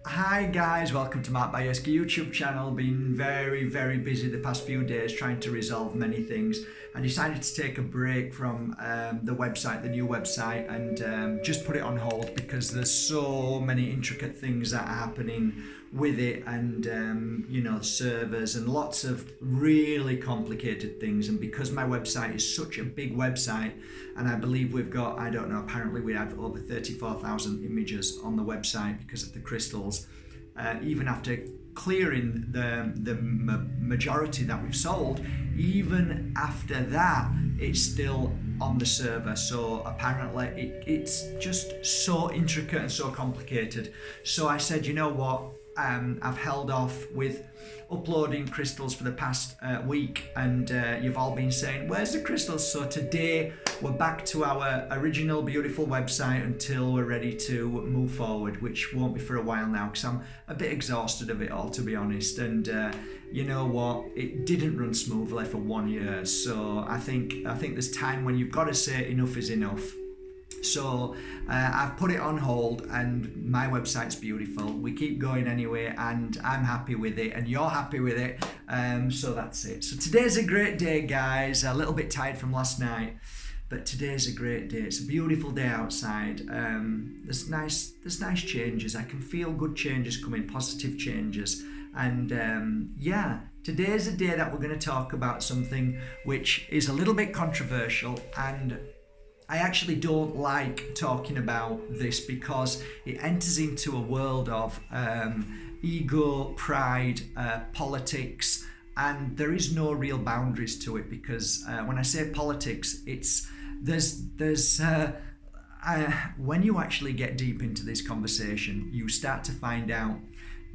Hi guys, welcome to Mark Bayeski YouTube channel. Been very busy the past few days trying to resolve many things. I decided to take a break from the website, the new website, and just put it on hold because there's so many intricate things that are happening with it, and servers and lots of really complicated things. And because my website is such a big website, and I believe we've got, I don't know, apparently we have over 34,000 images on the website because of the crystals. Even after clearing the majority that we've sold, even after that, it's still on the server. So apparently it's just so intricate and so complicated. So I said, you know what? I've held off with uploading crystals for the past week, and you've all been saying, where's the crystals? So today we're back to our original beautiful website until we're ready to move forward, which won't be for a while now because I'm a bit exhausted of it all, to be honest. And you know what, it didn't run smoothly for 1 year, so I think there's time when you've got to say enough is enough. So I've put it on hold, and my website's beautiful. We keep going anyway, and I'm happy with it, and you're happy with it. So that's it. So today's a great day, guys. A little bit tired from last night, but today's a great day. It's a beautiful day outside. There's nice changes. I can feel good changes coming, positive changes. And today's a day that we're going to talk about something which is a little bit controversial, and I actually don't like talking about this because it enters into a world of ego, pride, politics, and there is no real boundaries to it. Because when I say politics, when you actually get deep into this conversation, you start to find out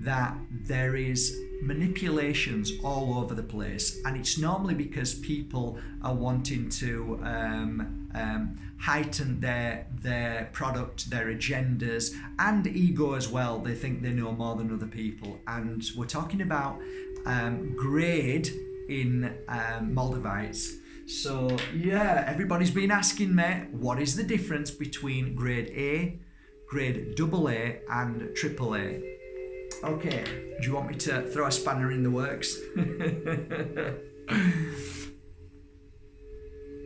that there is manipulations all over the place, and it's normally because people are wanting to heighten their product, their agendas, and ego as well. They think they know more than other people, and we're talking about grade in Moldavites. So yeah, everybody's been asking me, what is the difference between grade A, grade AA, and AAA? Okay, do you want me to throw a spanner in the works?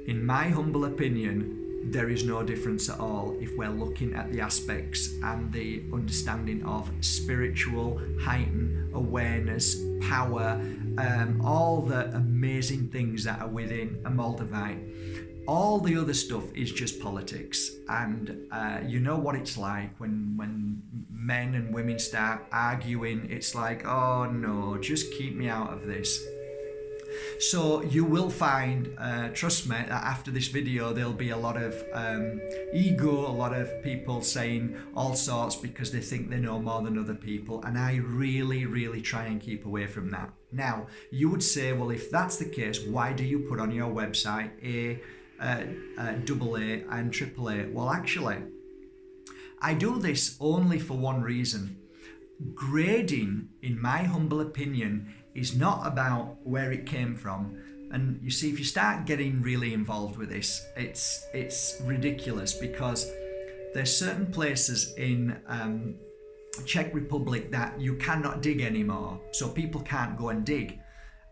In my humble opinion, there is no difference at all if we're looking at the aspects and the understanding of spiritual, heightened awareness, power, all the amazing things that are within a Moldavite. All the other stuff is just politics, and you know what it's like when men and women start arguing. It's like, oh no, just keep me out of this. So you will find, trust me, that after this video there'll be a lot of ego, a lot of people saying all sorts because they think they know more than other people, and I really try and keep away from that. Now, you would say, well, if that's the case, why do you put on your website AA and AAA? Well, actually, I do this only for one reason. Grading, in my humble opinion, is not about where it came from. And you see, if you start getting really involved with this, it's ridiculous, because there's certain places in Czech Republic that you cannot dig anymore, so people can't go and dig,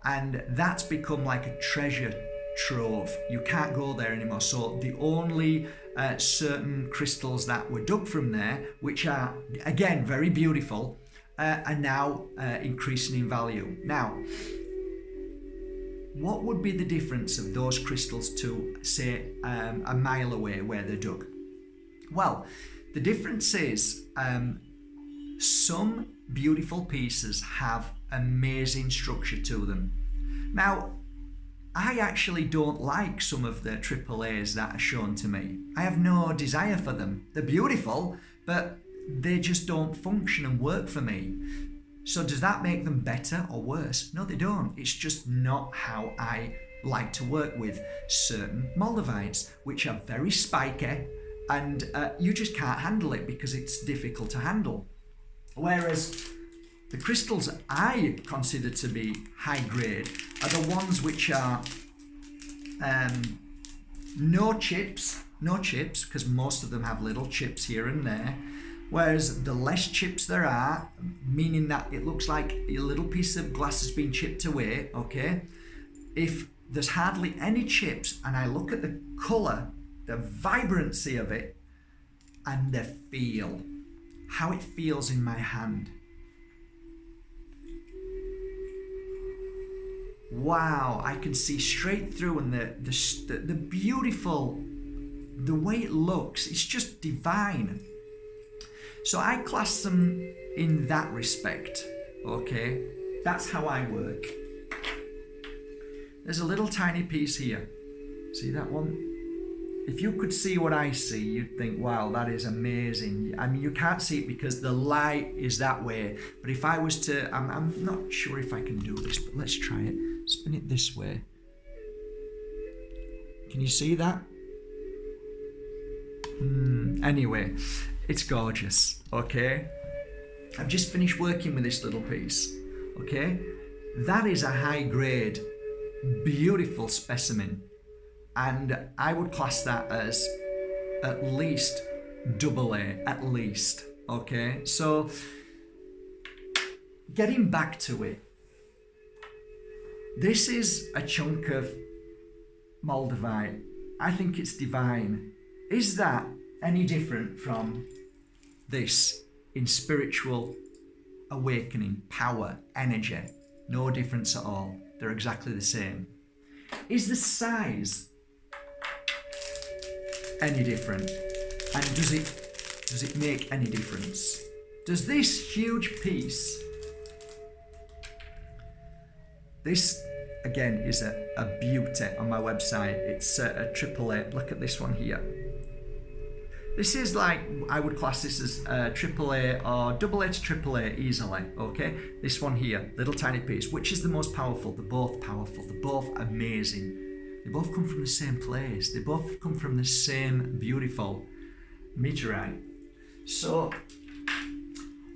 and that's become like a treasure trove. You can't go there anymore. So the only certain crystals that were dug from there, which are again very beautiful, are now increasing in value. Now, what would be the difference of those crystals to, say, a mile away where they're dug? Well, the difference is some beautiful pieces have amazing structure to them. Now, I actually don't like some of the AAAs that are shown to me. I have no desire for them. They're beautiful, but they just don't function and work for me. So does that make them better or worse? No, they don't. It's just not how I like to work with certain Moldavites, which are very spiky, and you just can't handle it because it's difficult to handle. Whereas the crystals I consider to be high grade are the ones which are no chips, because most of them have little chips here and there. Whereas the less chips there are, meaning that it looks like a little piece of glass has been chipped away, okay? If there's hardly any chips and I look at the colour, the vibrancy of it, and the feel, how it feels in my hand. Wow, I can see straight through, and the beautiful, the way it looks, it's just divine. So I class them in that respect, okay? That's how I work. There's a little tiny piece here. See that one? If you could see what I see, you'd think, wow, that is amazing. I mean, you can't see it because the light is that way. But if I was to, I'm not sure if I can do this, but let's try it. Spin it this way. Can you see that? Anyway, it's gorgeous, okay? I've just finished working with this little piece, okay? That is a high grade, beautiful specimen. And I would class that as at least AA, at least, okay? So, getting back to it, this is a chunk of Moldavite. I think it's divine. Is that any different from this in spiritual awakening, power, energy? No difference at all. They're exactly the same. Is the size any different? And does it make any difference? Does this huge piece, this again is a beauty on my website. It's a AAA. Look at this one here. This is like, I would class this as AAA or AA to AAA easily, okay? This one here, little tiny piece. Which is the most powerful? They're both powerful. They're both amazing. They both come from the same place. They both come from the same beautiful meteorite. So,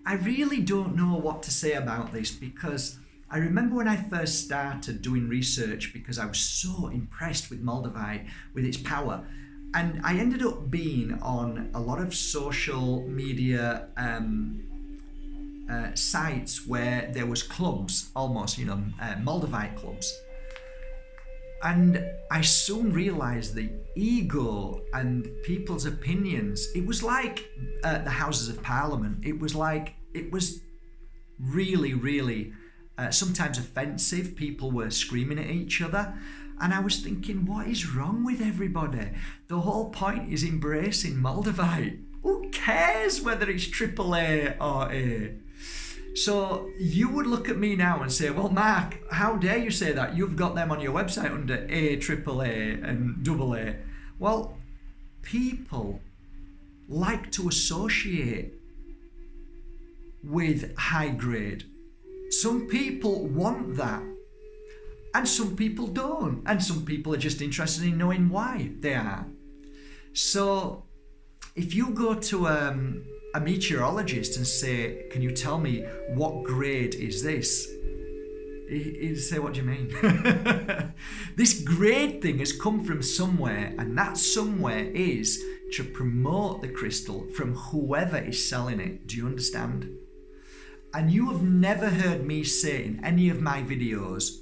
I really don't know what to say about this, because I remember when I first started doing research, because I was so impressed with Moldavite, with its power. And I ended up being on a lot of social media sites where there was clubs, almost, Moldavite clubs. And I soon realized the ego and people's opinions. It was like the Houses of Parliament. It was really, really sometimes offensive. People were screaming at each other. And I was thinking, what is wrong with everybody? The whole point is embracing Moldavite. Who cares whether it's AAA or A? So you would look at me now and say, well, Mark, how dare you say that? You've got them on your website under A, AAA and AA. Well, people like to associate with high grade. Some people want that. And some people don't. And some people are just interested in knowing why they are. So if you go to a meteorologist and say, can you tell me what grade is this? He'd say, what do you mean? This grade thing has come from somewhere, and that somewhere is to promote the crystal from whoever is selling it. Do you understand? And you have never heard me say in any of my videos,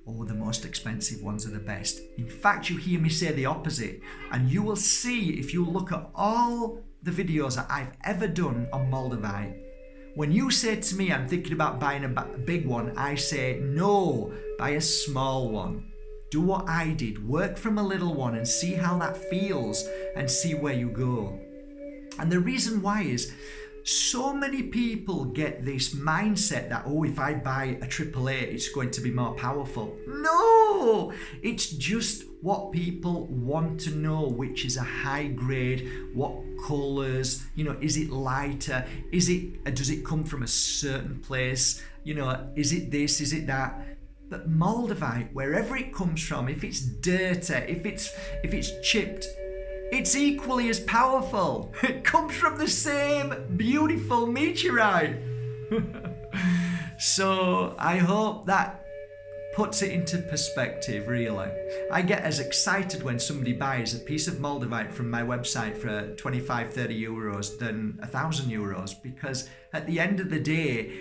oh, the most expensive ones are the best. In fact, you hear me say the opposite. And you will see, if you look at all the videos that I've ever done on Moldavite, when you say to me, I'm thinking about buying a big one, I say, no, buy a small one. Do what I did. Work from a little one and see how that feels and see where you go. And the reason why is, so many people get this mindset that, oh, if I buy a AAA, it's going to be more powerful. No! It's just what people want to know, which is a high grade, what colours, is it lighter? Does it come from a certain place? Is it this, is it that? But Moldavite, wherever it comes from, if it's dirty, if it's chipped, it's equally as powerful. It comes from the same beautiful meteorite. So I hope that puts it into perspective, really. I get as excited when somebody buys a piece of Moldavite from my website for 25, 30 euros than 1,000 euros, because at the end of the day,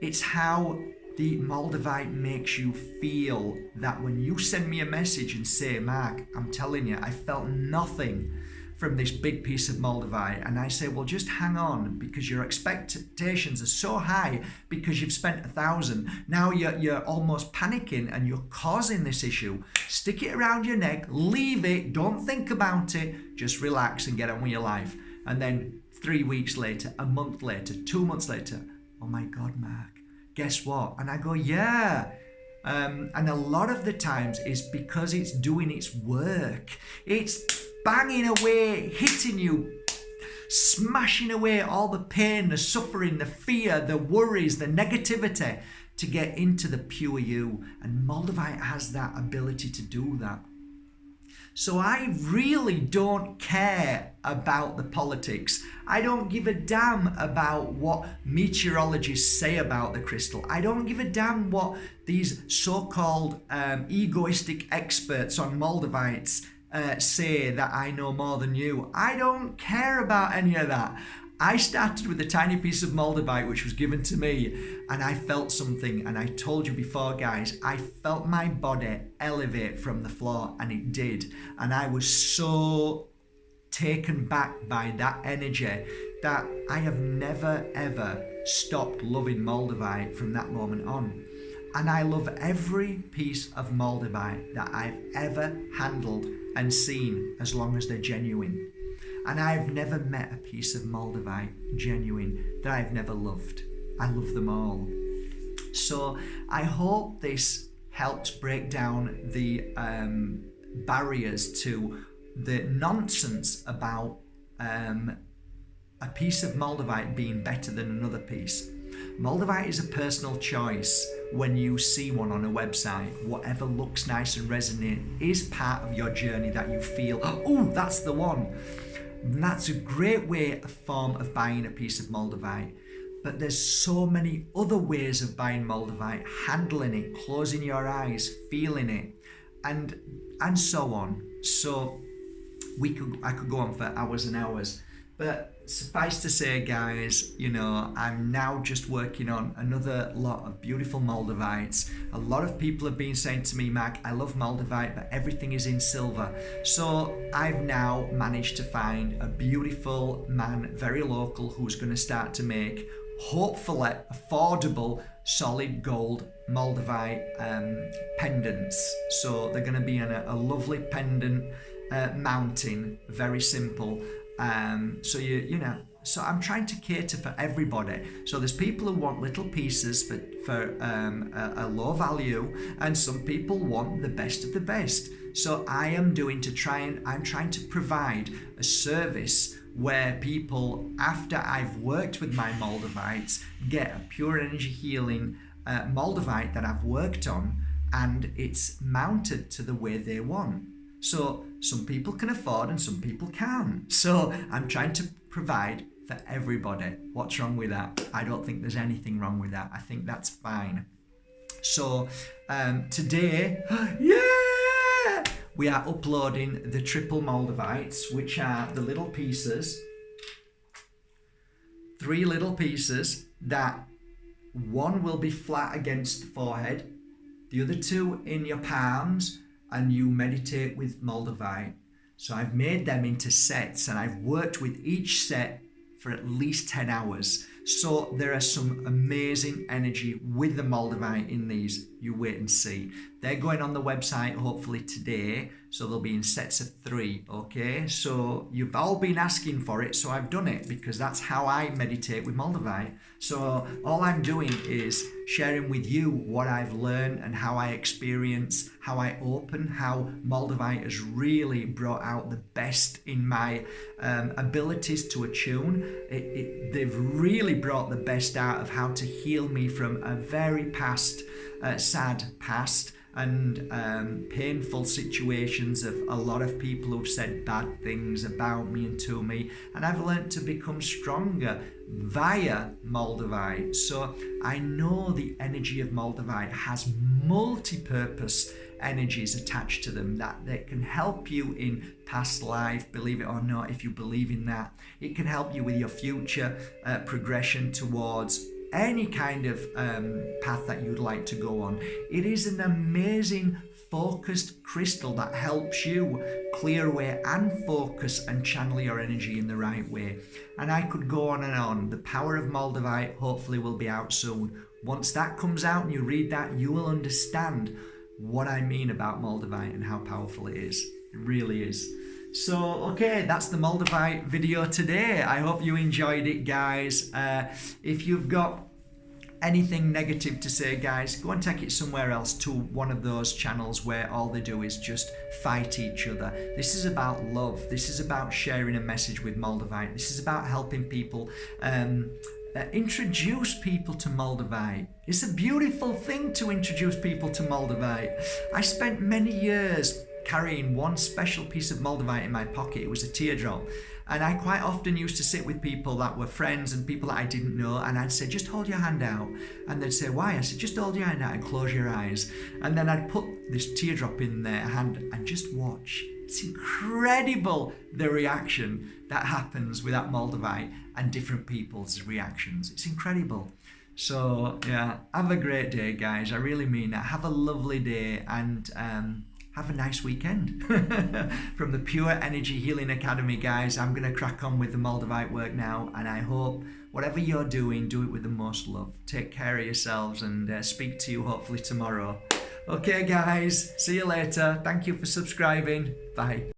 it's how the Moldavite makes you feel. That when you send me a message and say, Mark, I'm telling you, I felt nothing from this big piece of Moldavite, and I say, well, just hang on, because your expectations are so high because you've spent 1,000. Now you're almost panicking and you're causing this issue. Stick it around your neck, leave it, don't think about it, just relax and get on with your life. And then 3 weeks later, a month later, 2 months later, oh my God, Mark, guess what? And I go, yeah. And a lot of the times is because it's doing its work. It's banging away, hitting you, smashing away all the pain, the suffering, the fear, the worries, the negativity to get into the pure you. And Moldavite has that ability to do that. So I really don't care about the politics. I don't give a damn about what meteorologists say about the crystal. I don't give a damn what these so-called egoistic experts on Moldavites say that I know more than you. I don't care about any of that. I started with a tiny piece of Moldavite which was given to me, and I felt something, and I told you before, guys, I felt my body elevate from the floor, and it did. And I was so taken back by that energy that I have never ever stopped loving Moldavite from that moment on. And I love every piece of Moldavite that I've ever handled and seen, as long as they're genuine. And I've never met a piece of Moldavite genuine that I've never loved. I love them all. So I hope this helps break down the barriers to the nonsense about a piece of Moldavite being better than another piece. Moldavite is a personal choice. When you see one on a website, whatever looks nice and resonate is part of your journey that you feel, oh, that's the one. And that's a great way, a form of buying a piece of Moldavite. But there's so many other ways of buying Moldavite: handling it, closing your eyes, feeling it, and so on. So I could go on for hours and hours. But suffice to say, guys, I'm now just working on another lot of beautiful Moldavites. A lot of people have been saying to me, Mark, I love Moldavite, but everything is in silver. So I've now managed to find a beautiful man, very local, who's going to start to make, hopefully, affordable, solid gold Moldavite pendants. So they're going to be in a lovely pendant mounting, very simple. So I'm trying to cater for everybody. So there's people who want little pieces for a low value, and some people want the best of the best. So I'm trying to provide a service where people, after I've worked with my Moldavites, get a pure energy healing Moldavite that I've worked on, and it's mounted to the way they want. So some people can afford and some people can't. So I'm trying to provide for everybody. What's wrong with that? I don't think there's anything wrong with that. I think that's fine. So today, yeah, we are uploading the triple Moldavites, which are the little pieces, 3 little pieces that one will be flat against the forehead, the other 2 in your palms, and you meditate with Moldavite. So I've made them into sets, and I've worked with each set for at least 10 hours. So there are some amazing energy with the Moldavite in these. You wait and see. They're going on the website hopefully today, so they'll be in sets of 3, okay? So you've all been asking for it, so I've done it, because that's how I meditate with Moldavite. So all I'm doing is sharing with you what I've learned and how I experience, how I open, how Moldavite has really brought out the best in my abilities to attune. They've really brought the best out of how to heal me from a very sad past, and painful situations of a lot of people who've said bad things about me and to me, and I've learned to become stronger via Moldavite. So I know the energy of Moldavite has multi-purpose energies attached to them that can help you in past life, believe it or not. If you believe in that, it can help you with your future progression towards any kind of path that you'd like to go on. It is an amazing focused crystal that helps you clear away and focus and channel your energy in the right way. And I could go on and on. The power of Moldavite hopefully will be out soon. Once that comes out and you read that, you will understand what I mean about Moldavite and how powerful it is. It really is. So, okay, that's the Moldavite video today. I hope you enjoyed it, guys. If you've got anything negative to say, guys, go and take it somewhere else, to one of those channels where all they do is just fight each other. This is about love. This is about sharing a message with Moldavite. This is about helping people introduce people to Moldavite. It's a beautiful thing to introduce people to Moldavite. I spent many years carrying one special piece of Moldavite in my pocket. It was a teardrop. And I quite often used to sit with people that were friends and people that I didn't know, and I'd say, just hold your hand out. And they'd say, why? I said, just hold your hand out and close your eyes. And then I'd put this teardrop in their hand and just watch. It's incredible the reaction that happens with that Moldavite and different people's reactions. It's incredible. So yeah, have a great day, guys. I really mean that. Have a lovely day, and have a nice weekend. From the Pure Energy Healing Academy, guys, I'm going to crack on with the Moldavite work now, and I hope whatever you're doing, do it with the most love. Take care of yourselves, and speak to you hopefully tomorrow. Okay, guys, see you later. Thank you for subscribing. Bye.